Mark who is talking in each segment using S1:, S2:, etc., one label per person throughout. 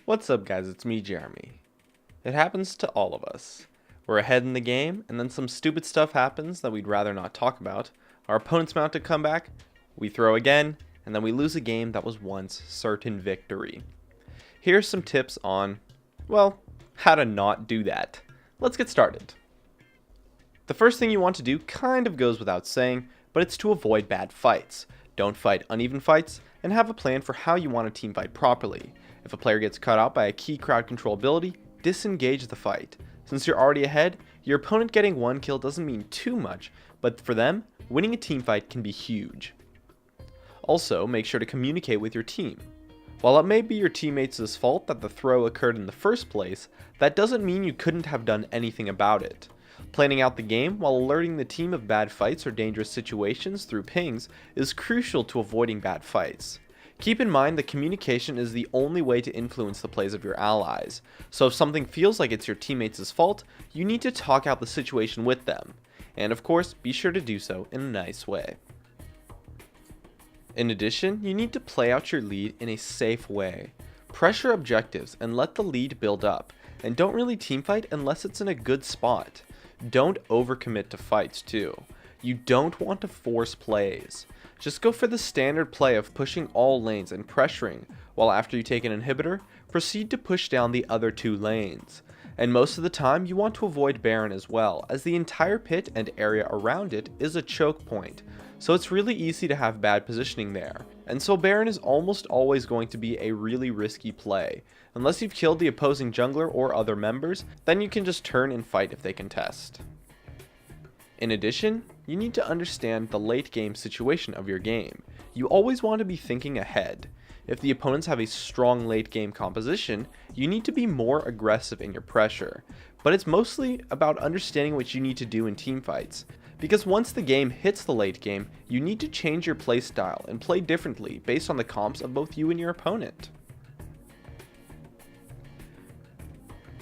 S1: What's up guys, it's me Jeremy. It happens to all of us. We're ahead in the game and then some stupid stuff happens that we'd rather not talk about. Our opponents mount a comeback, we throw again, and then we lose a game that was once certain victory. Here's some tips on, well, how to not do that. Let's get started. The first thing you want to do kind of goes without saying, but it's to avoid bad fights. Don't fight uneven fights, and have a plan for how you want to team fight properly. If a player gets cut out by a key crowd control ability, disengage the fight. Since you're already ahead, your opponent getting one kill doesn't mean too much, but for them, winning a team fight can be huge. Also, make sure to communicate with your team. While it may be your teammates' fault that the throw occurred in the first place, that doesn't mean you couldn't have done anything about it. Planning out the game while alerting the team of bad fights or dangerous situations through pings is crucial to avoiding bad fights. Keep in mind that communication is the only way to influence the plays of your allies, so if something feels like it's your teammates' fault, you need to talk out the situation with them. And of course, be sure to do so in a nice way. In addition, you need to play out your lead in a safe way. Pressure objectives and let the lead build up, and don't really teamfight unless it's in a good spot. Don't overcommit to fights too. You don't want to force plays. Just go for the standard play of pushing all lanes and pressuring, while after you take an inhibitor, proceed to push down the other two lanes. And most of the time you want to avoid Baron as well, as the entire pit and area around it is a choke point, so it's really easy to have bad positioning there. And so Baron is almost always going to be a really risky play. Unless you've killed the opposing jungler or other members, then you can just turn and fight if they contest. In addition, you need to understand the late game situation of your game. You always want to be thinking ahead. If the opponents have a strong late game composition, you need to be more aggressive in your pressure. But it's mostly about understanding what you need to do in teamfights. Because once the game hits the late game, you need to change your playstyle and play differently based on the comps of both you and your opponent.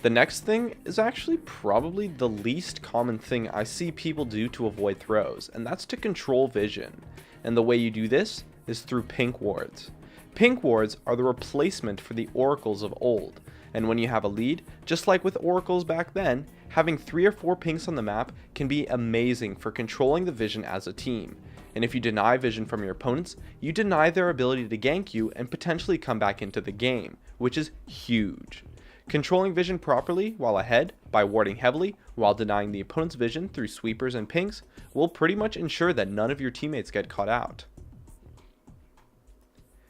S1: The next thing is actually probably the least common thing I see people do to avoid throws, and that's to control vision. And the way you do this is through pink wards. Pink wards are the replacement for the oracles of old, and when you have a lead, just like with oracles back then, having 3 or 4 pinks on the map can be amazing for controlling the vision as a team. And if you deny vision from your opponents, you deny their ability to gank you and potentially come back into the game, which is huge. Controlling vision properly while ahead by warding heavily while denying the opponent's vision through sweepers and pings will pretty much ensure that none of your teammates get caught out.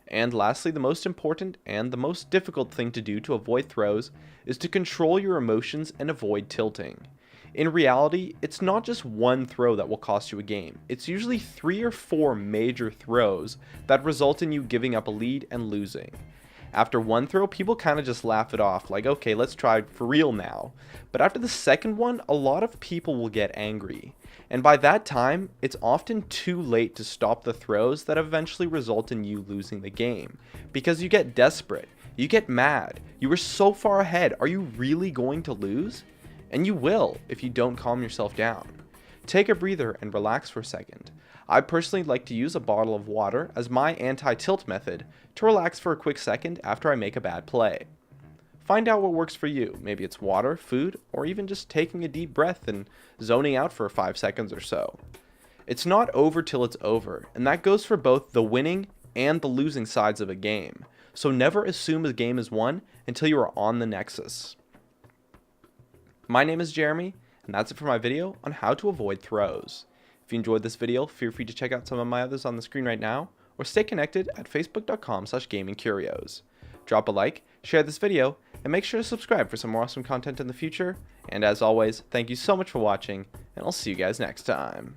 S1: And lastly, the most important and the most difficult thing to do to avoid throws is to control your emotions and avoid tilting. In reality, it's not just one throw that will cost you a game. It's usually 3 or 4 major throws that result in you giving up a lead and losing. After one throw, people kind of just laugh it off, like, okay, let's try for real now. But after the second one, a lot of people will get angry. And by that time, it's often too late to stop the throws that eventually result in you losing the game. Because you get desperate, you get mad, you were so far ahead, are you really going to lose? And you will if you don't calm yourself down. Take a breather and relax for a second. I personally like to use a bottle of water as my anti-tilt method to relax for a quick second after I make a bad play. Find out what works for you. Maybe it's water, food, or even just taking a deep breath and zoning out for 5 seconds or so. It's not over till it's over, and that goes for both the winning and the losing sides of a game. So never assume a game is won until you are on the nexus. My name is Jeremy, and that's it for my video on how to avoid throws. If you enjoyed this video, feel free to check out some of my others on the screen right now, or stay connected at facebook.com/gamingcurios. Drop a like, share this video, and make sure to subscribe for some more awesome content in the future. And as always, thank you so much for watching, and I'll see you guys next time.